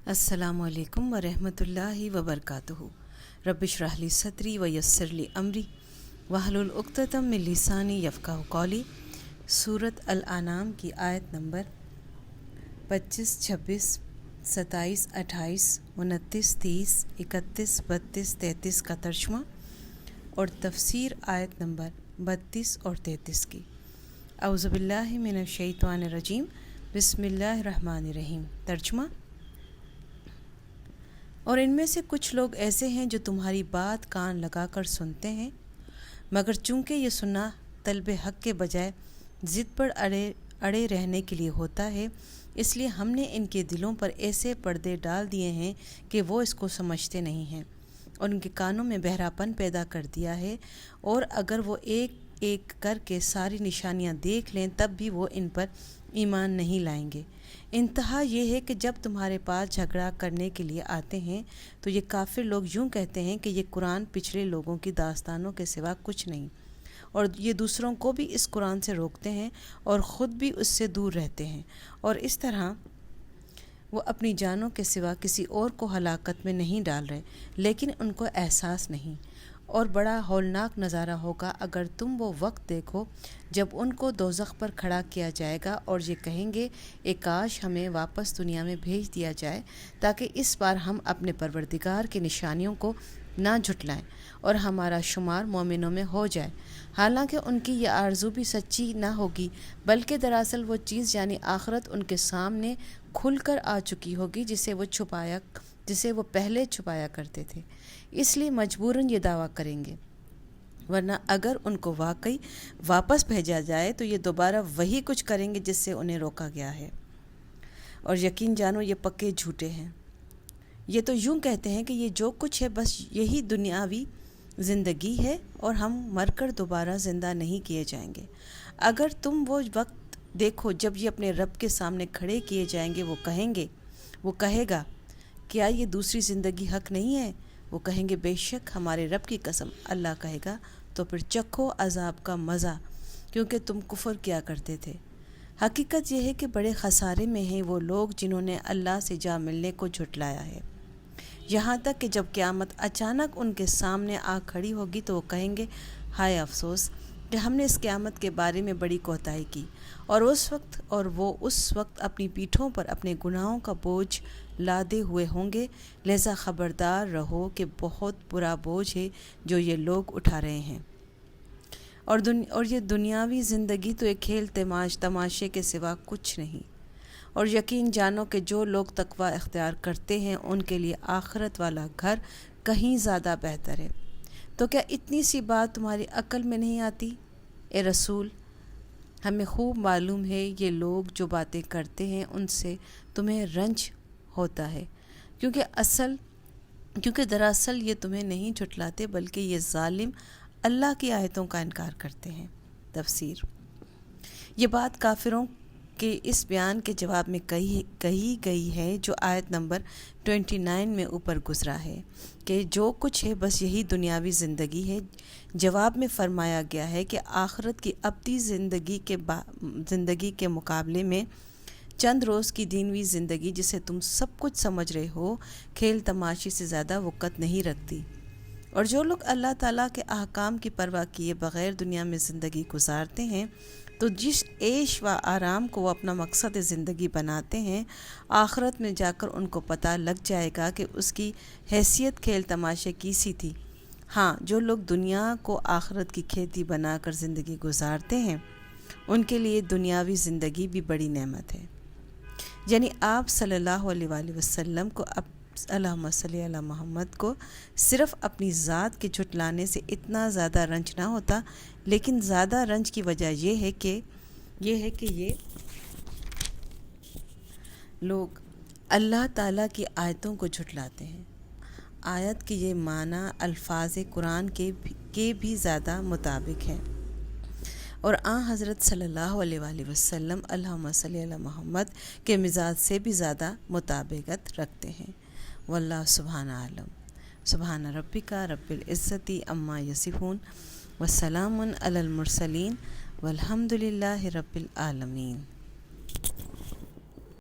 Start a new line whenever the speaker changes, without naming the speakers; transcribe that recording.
السلام علیکم ورحمۃ اللہ وبرکاتہ۔ رب اشرح لی صدری ویسر لی امری واحلل عقدۃ من لسانی یفقہوا قولی۔ سورۃ الانعام کی آیت نمبر 25، 26، 27، 28، 29، 30، 31، 32، 33 کا ترجمہ اور تفسیر آیت نمبر 32 اور 33 کی۔ اعوذ باللہ من الشیطان الرجیم، بسم اللہ الرحمن الرحیم۔ ترجمہ: اور ان میں سے کچھ لوگ ایسے ہیں جو تمہاری بات کان لگا کر سنتے ہیں، مگر چونکہ یہ سننا طلب حق کے بجائے ضد پر اڑے رہنے کے لیے ہوتا ہے، اس لیے ہم نے ان کے دلوں پر ایسے پردے ڈال دیے ہیں کہ وہ اس کو سمجھتے نہیں ہیں، اور ان کے کانوں میں بہراپن پیدا کر دیا ہے، اور اگر وہ ایک ایک کر کے ساری نشانیاں دیکھ لیں تب بھی وہ ان پر ایمان نہیں لائیں گے۔ انتہا یہ ہے کہ جب تمہارے پاس جھگڑا کرنے کے لیے آتے ہیں تو یہ کافر لوگ یوں کہتے ہیں کہ یہ قرآن پچھلے لوگوں کی داستانوں کے سوا کچھ نہیں، اور یہ دوسروں کو بھی اس قرآن سے روکتے ہیں اور خود بھی اس سے دور رہتے ہیں، اور اس طرح وہ اپنی جانوں کے سوا کسی اور کو ہلاکت میں نہیں ڈال رہے، لیکن ان کو احساس نہیں۔ اور بڑا ہولناک نظارہ ہوگا اگر تم وہ وقت دیکھو جب ان کو دوزخ پر کھڑا کیا جائے گا اور یہ کہیں گے، کاش ہمیں واپس دنیا میں بھیج دیا جائے تاکہ اس بار ہم اپنے پروردگار کی نشانیوں کو نہ جھٹلائیں اور ہمارا شمار مومنوں میں ہو جائے۔ حالانکہ ان کی یہ آرزو بھی سچی نہ ہوگی، بلکہ دراصل وہ چیز یعنی آخرت ان کے سامنے کھل کر آ چکی ہوگی جسے وہ پہلے چھپایا کرتے تھے، اس لیے مجبوراً یہ دعویٰ کریں گے، ورنہ اگر ان کو واقعی واپس بھیجا جائے تو یہ دوبارہ وہی کچھ کریں گے جس سے انہیں روکا گیا ہے، اور یقین جانو یہ پکے جھوٹے ہیں۔ یہ تو یوں کہتے ہیں کہ یہ جو کچھ ہے بس یہی دنیاوی زندگی ہے اور ہم مر کر دوبارہ زندہ نہیں کیے جائیں گے۔ اگر تم وہ وقت دیکھو جب یہ اپنے رب کے سامنے کھڑے کیے جائیں گے، وہ کہے گا، کیا یہ دوسری زندگی حق نہیں ہے؟ وہ کہیں گے، بے شک ہمارے رب کی قسم۔ اللہ کہے گا، تو پھر چکھو عذاب کا مزہ، کیونکہ تم کفر کیا کرتے تھے۔ حقیقت یہ ہے کہ بڑے خسارے میں ہیں وہ لوگ جنہوں نے اللہ سے جا ملنے کو جھٹلایا ہے، یہاں تک کہ جب قیامت اچانک ان کے سامنے آ کھڑی ہوگی تو وہ کہیں گے، ہائے افسوس کہ ہم نے اس قیامت کے بارے میں بڑی کوتاہی کی، اور وہ اس وقت اپنی پیٹھوں پر اپنے گناہوں کا بوجھ لادے ہوئے ہوں گے۔ لہذا خبردار رہو کہ بہت برا بوجھ ہے جو یہ لوگ اٹھا رہے ہیں، اور یہ دنیاوی زندگی تو ایک کھیل تماشے کے سوا کچھ نہیں۔ اور یقین جانو کہ جو لوگ تقوی اختیار کرتے ہیں ان کے لیے آخرت والا گھر کہیں زیادہ بہتر ہے۔ تو کیا اتنی سی بات تمہاری عقل میں نہیں آتی؟ اے رسول، ہمیں خوب معلوم ہے یہ لوگ جو باتیں کرتے ہیں ان سے تمہیں رنج ہوتا ہے، کیونکہ دراصل یہ تمہیں نہیں جھٹلاتے بلکہ یہ ظالم اللہ کی آیتوں کا انکار کرتے ہیں۔ تفسیر: یہ بات کافروں کے اس بیان کے جواب میں کہی گئی ہے جو آیت نمبر 29 میں اوپر گزرا ہے کہ جو کچھ ہے بس یہی دنیاوی زندگی ہے۔ جواب میں فرمایا گیا ہے کہ آخرت کی ابدی زندگی کے مقابلے میں چند روز کی دنیوی زندگی جسے تم سب کچھ سمجھ رہے ہو، کھیل تماشے سے زیادہ وقت نہیں رکھتی، اور جو لوگ اللہ تعالیٰ کے احکام کی پرواہ کیے بغیر دنیا میں زندگی گزارتے ہیں تو جس عیش و آرام کو وہ اپنا مقصد زندگی بناتے ہیں، آخرت میں جا کر ان کو پتہ لگ جائے گا کہ اس کی حیثیت کھیل تماشے کی سی تھی۔ ہاں، جو لوگ دنیا کو آخرت کی کھیتی بنا کر زندگی گزارتے ہیں ان کے لیے دنیاوی زندگی بھی بڑی نعمت ہے، یعنی آپ صلی اللہ علیہ وآلہ وسلم کو اللہم صلی علی محمد کو صرف اپنی ذات کے جھٹلانے سے اتنا زیادہ رنج نہ ہوتا، لیکن زیادہ رنج کی وجہ یہ ہے کہ یہ لوگ اللہ تعالیٰ کی آیتوں کو جھٹلاتے ہیں۔ آیت کی یہ معنی الفاظ قرآن کے بھی زیادہ مطابق ہے، اور حضرت صلی اللہ علیہ وآلہ وسلم اللہم صلی علی محمد کے مزاج سے بھی زیادہ مطابقت رکھتے ہیں۔ واللہ سبحانہ عالم۔ سبحان ربک رب العزت عما یصفون وسلام علی المرسلین والحمد للہ رب العالمین۔